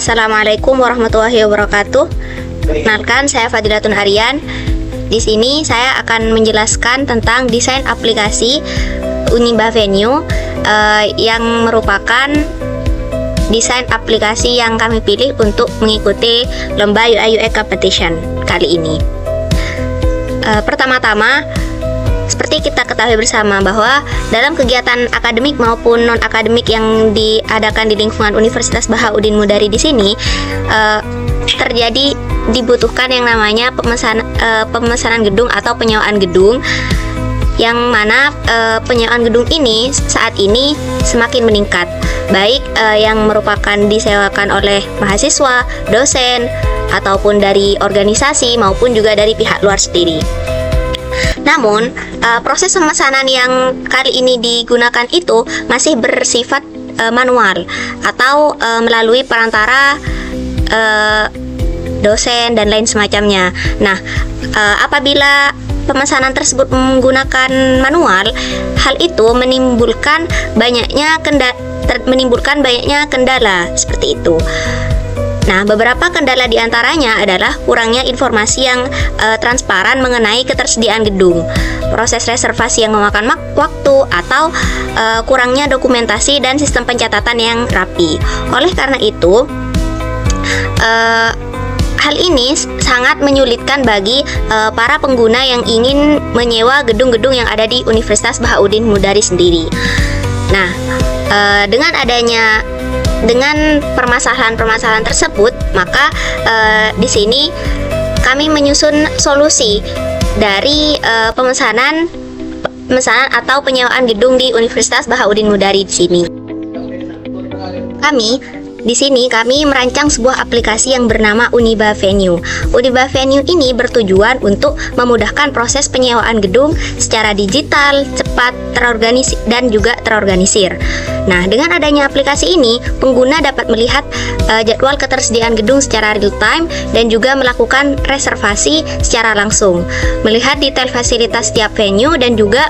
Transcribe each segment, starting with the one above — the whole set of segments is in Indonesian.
Assalamualaikum warahmatullahi wabarakatuh. Kenalkan, saya Fadilatun Aryan. Di sini saya akan menjelaskan tentang desain aplikasi Uniba Venue yang merupakan desain aplikasi yang kami pilih untuk mengikuti lomba UI UX competition kali ini. Pertama-tama, seperti kita ketahui bersama bahwa dalam kegiatan akademik maupun non-akademik yang diadakan di lingkungan Universitas Bahauddin Mudari di sini dibutuhkan yang namanya pemesanan gedung atau penyewaan gedung, yang mana penyewaan gedung ini saat ini semakin meningkat, baik yang merupakan disewakan oleh mahasiswa, dosen, ataupun dari organisasi maupun juga dari pihak luar sendiri. Namun, proses pemesanan yang kali ini digunakan itu masih bersifat manual atau melalui perantara dosen dan lain semacamnya. Nah, apabila pemesanan tersebut menggunakan manual, hal itu menimbulkan banyaknya kendala seperti itu. Nah, beberapa kendala diantaranya adalah kurangnya informasi yang transparan mengenai ketersediaan gedung, proses reservasi yang memakan waktu, atau kurangnya dokumentasi dan sistem pencatatan yang rapi. Oleh karena itu, hal ini sangat menyulitkan bagi para pengguna yang ingin menyewa gedung-gedung yang ada di Universitas Bahauddin Mudari sendiri. Nah, dengan permasalahan-permasalahan tersebut, maka di sini kami menyusun solusi dari pemesanan atau penyewaan gedung di Universitas Bahauddin Mudari di sini. Kami merancang sebuah aplikasi yang bernama Uniba Venue. Uniba Venue ini bertujuan untuk memudahkan proses penyewaan gedung secara digital, cepat, dan juga terorganisir. Nah, dengan adanya aplikasi ini, pengguna dapat melihat jadwal ketersediaan gedung secara real time dan juga melakukan reservasi secara langsung, melihat detail fasilitas setiap venue dan juga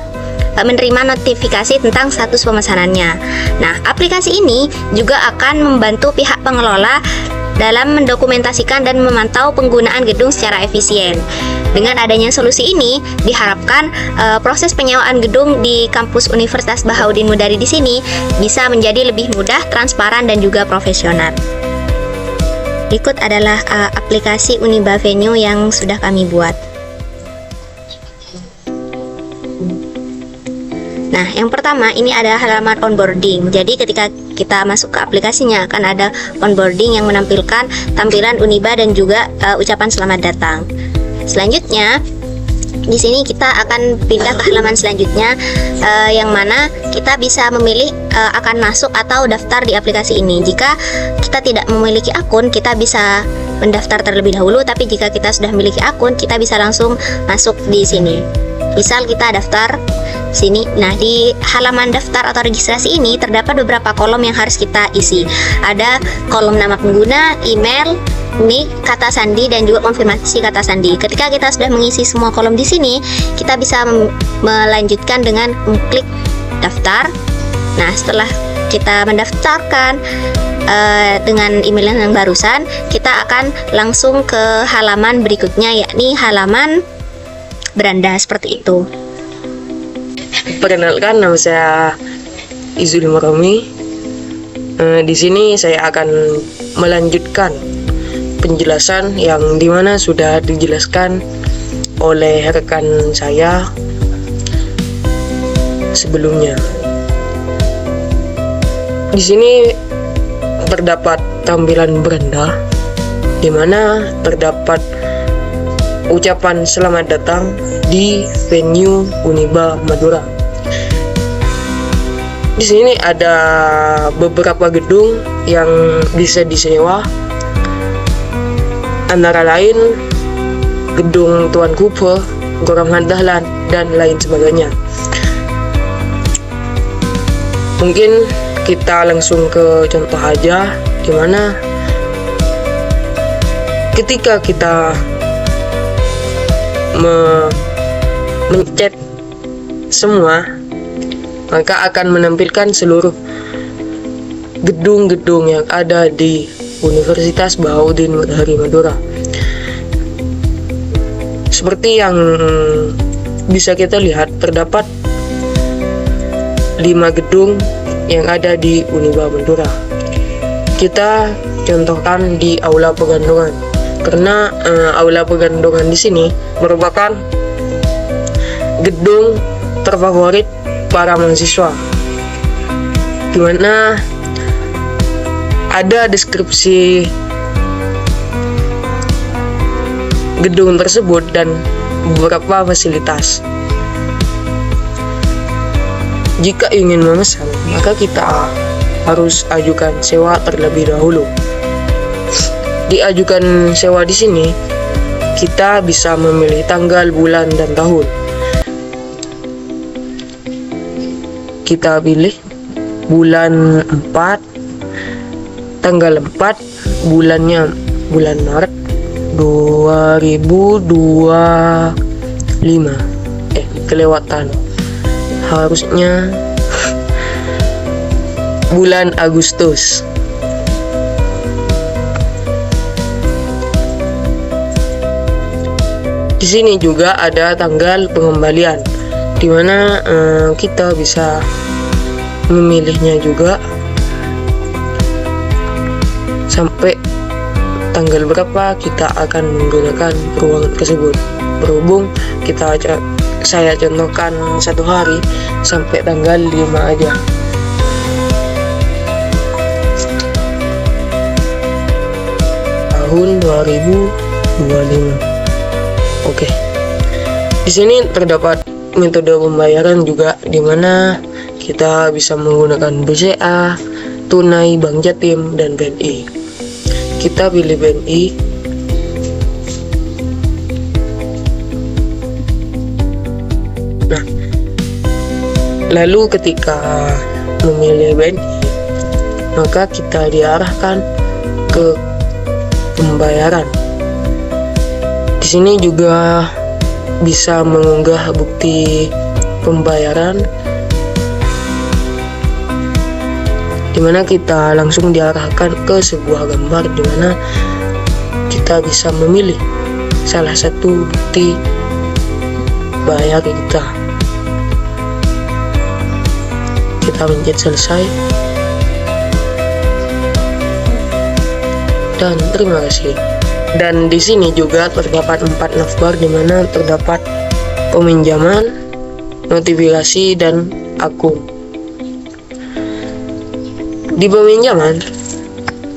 menerima notifikasi tentang status pemesanannya. Nah, aplikasi ini juga akan membantu pihak pengelola dalam mendokumentasikan dan memantau penggunaan gedung secara efisien. Dengan adanya solusi ini, diharapkan proses penyewaan gedung di kampus Universitas Bahauddin Mudari di sini bisa menjadi lebih mudah, transparan, dan juga profesional. Berikut adalah aplikasi Uniba Venue yang sudah kami buat. Nah, yang pertama ini adalah halaman onboarding. Jadi ketika kita masuk ke aplikasinya akan ada onboarding yang menampilkan tampilan Uniba dan juga ucapan selamat datang. Selanjutnya, di sini kita akan pindah ke halaman selanjutnya, yang mana kita bisa memilih akan masuk atau daftar di aplikasi ini. Jika kita tidak memiliki akun, kita bisa mendaftar terlebih dahulu, tapi jika kita sudah memiliki akun, kita bisa langsung masuk di sini. Misal kita daftar sini. Nah, di halaman daftar atau registrasi ini terdapat beberapa kolom yang harus kita isi. Ada kolom nama pengguna, email, nik, kata sandi, dan juga konfirmasi kata sandi. Ketika kita sudah mengisi semua kolom di sini, kita bisa melanjutkan dengan mengklik daftar. Nah, setelah kita mendaftarkan dengan email yang barusan, kita akan langsung ke halaman berikutnya, yakni halaman beranda seperti itu. Perkenalkan, nama saya Izul Marami. Di sini saya akan melanjutkan penjelasan yang dimana sudah dijelaskan oleh rekan saya sebelumnya. Di sini terdapat tampilan beranda, di mana terdapat ucapan selamat datang di venue Uniba Madura. Di sini ada beberapa gedung yang bisa disewa, antara lain gedung Tuan Kupe, Goram Dahlan, dan lain sebagainya. Mungkin kita langsung ke contoh aja, dimana ketika kita mencet semua, maka akan menampilkan seluruh gedung-gedung yang ada di Universitas Bahaudin Matahari Madura. Seperti yang bisa kita lihat, terdapat 5 gedung yang ada di Uniba Madura. Kita contohkan di Aula Pegandongan, karena Aula Pegandongan di sini merupakan gedung terfavorit para mahasiswa, di mana ada deskripsi gedung tersebut dan beberapa fasilitas. Jika ingin memesan, maka kita harus ajukan sewa terlebih dahulu. Diajukan sewa di sini, kita bisa memilih tanggal, bulan, dan tahun. Kita pilih bulan 4, tanggal 4, bulannya bulan Maret 2025. Kelewatan. Harusnya bulan Agustus. Di sini juga ada tanggal pengembalian, di mana kita bisa memilihnya juga sampai tanggal berapa kita akan menggunakan ruangan tersebut. Berhubung saya contohkan 1 hari sampai tanggal 5 aja. Tahun 2025. Oke. Di sini terdapat metode pembayaran juga, di mana kita bisa menggunakan BCA, tunai, Bank Jatim, dan BNI. Kita pilih BNI. Nah, lalu ketika memilih BNI, maka kita diarahkan ke pembayaran. Di sini juga bisa mengunggah bukti pembayaran, di mana kita langsung diarahkan ke sebuah gambar, di mana kita bisa memilih salah satu bukti bayar kita. Kita pencet selesai dan terima kasih. Dan di sini juga terdapat 4 navbar, di mana terdapat peminjaman, notifikasi, dan akun. Di peminjaman,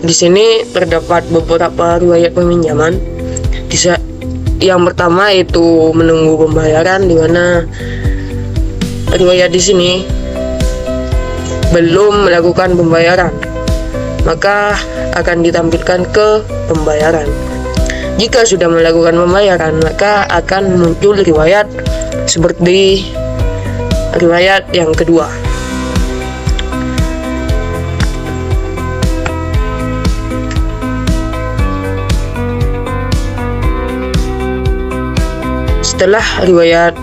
di sini terdapat beberapa riwayat peminjaman. Yang pertama itu menunggu pembayaran, di mana riwayat di sini belum melakukan pembayaran, maka akan ditampilkan ke pembayaran. Jika sudah melakukan pembayaran, maka akan muncul riwayat seperti riwayat yang kedua. Setelah riwayat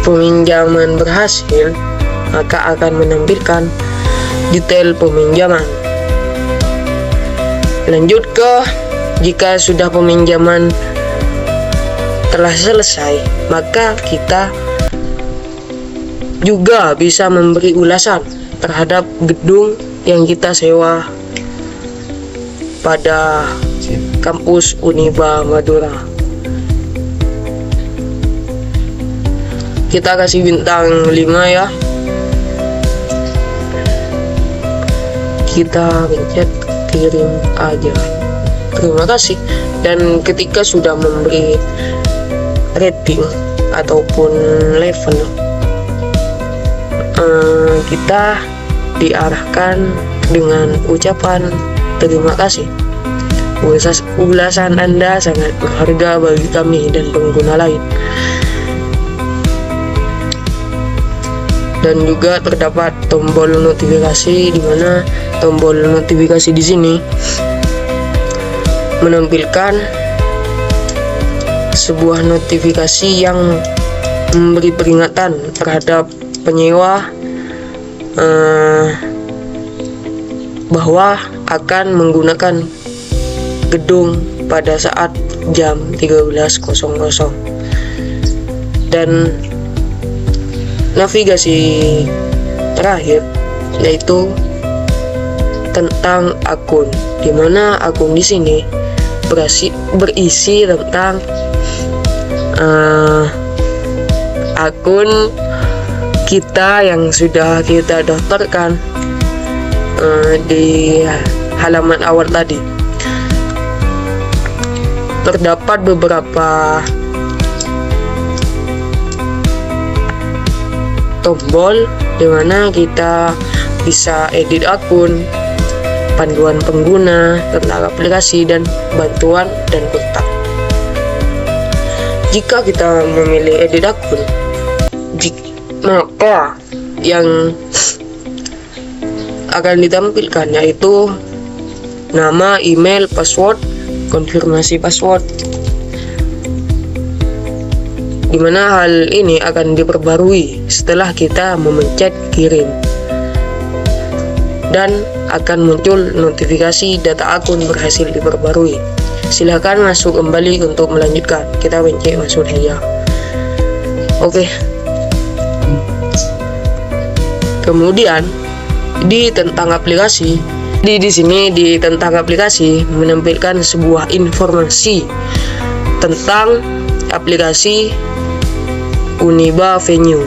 peminjaman berhasil, maka akan menampilkan detail peminjaman. Lanjut ke jika sudah peminjaman telah selesai, maka kita juga bisa memberi ulasan terhadap gedung yang kita sewa pada kampus Uniba Madura. Kita kasih bintang 5 ya. Kita pencet kirim aja. Terima kasih. Dan ketika sudah memberi rating ataupun level, kita diarahkan dengan ucapan terima kasih. Ulasan Anda sangat berharga bagi kami dan pengguna lain. Dan juga terdapat tombol notifikasi, di mana tombol notifikasi di sini menampilkan sebuah notifikasi yang memberi peringatan terhadap penyewa bahwa akan menggunakan gedung pada saat jam 13.00. Dan navigasi terakhir yaitu tentang akun, di mana akun di sini berisi tentang akun kita yang sudah kita daftarkan di halaman awal tadi. Terdapat beberapa tombol di mana kita bisa edit akun, panduan pengguna tentang aplikasi, dan bantuan dan kontak. Jika kita memilih edit akun, maka yang akan ditampilkan yaitu nama, email, password, konfirmasi password, dimana hal ini akan diperbarui setelah kita memencet kirim, dan akan muncul notifikasi data akun berhasil diperbarui. Silakan masuk kembali untuk melanjutkan. Kita pencet masuk saja. Oke. Kemudian di tentang aplikasi, di sini di tentang aplikasi menampilkan sebuah informasi tentang aplikasi Uniba Venue.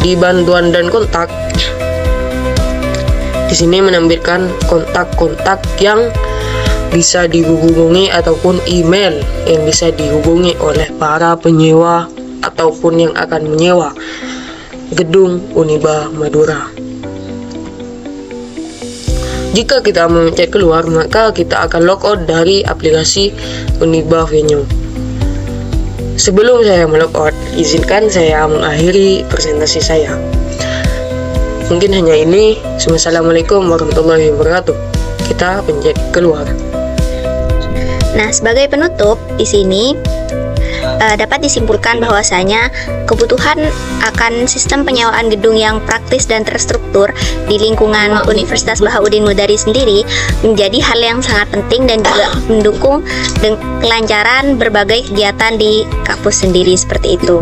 Di bantuan dan kontak, di sini menampilkan kontak-kontak yang bisa dihubungi ataupun email yang bisa dihubungi oleh para penyewa ataupun yang akan menyewa gedung Uniba Madura. Jika kita mencet keluar, maka kita akan logout dari aplikasi Uniba Venue. Sebelum saya melogout, izinkan saya mengakhiri presentasi saya. Mungkin hanya ini. Wassalamualaikum warahmatullahi wabarakatuh. Kita pencet keluar. Nah, sebagai penutup, di sini dapat disimpulkan bahwasanya kebutuhan akan sistem penyewaan gedung yang praktis dan terstruktur di lingkungan Universitas Bahauddin Mudari sendiri menjadi hal yang sangat penting dan juga mendukung kelancaran berbagai kegiatan di kampus sendiri seperti itu.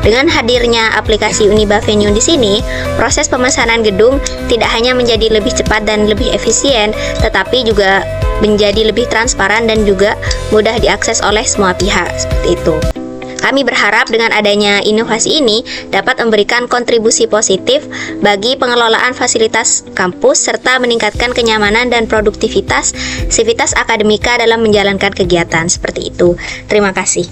Dengan hadirnya aplikasi Uniba Venue di sini, proses pemesanan gedung tidak hanya menjadi lebih cepat dan lebih efisien, tetapi juga menjadi lebih transparan dan juga mudah diakses oleh semua pihak seperti itu. Kami berharap dengan adanya inovasi ini dapat memberikan kontribusi positif bagi pengelolaan fasilitas kampus serta meningkatkan kenyamanan dan produktivitas sivitas akademika dalam menjalankan kegiatan seperti itu. Terima kasih.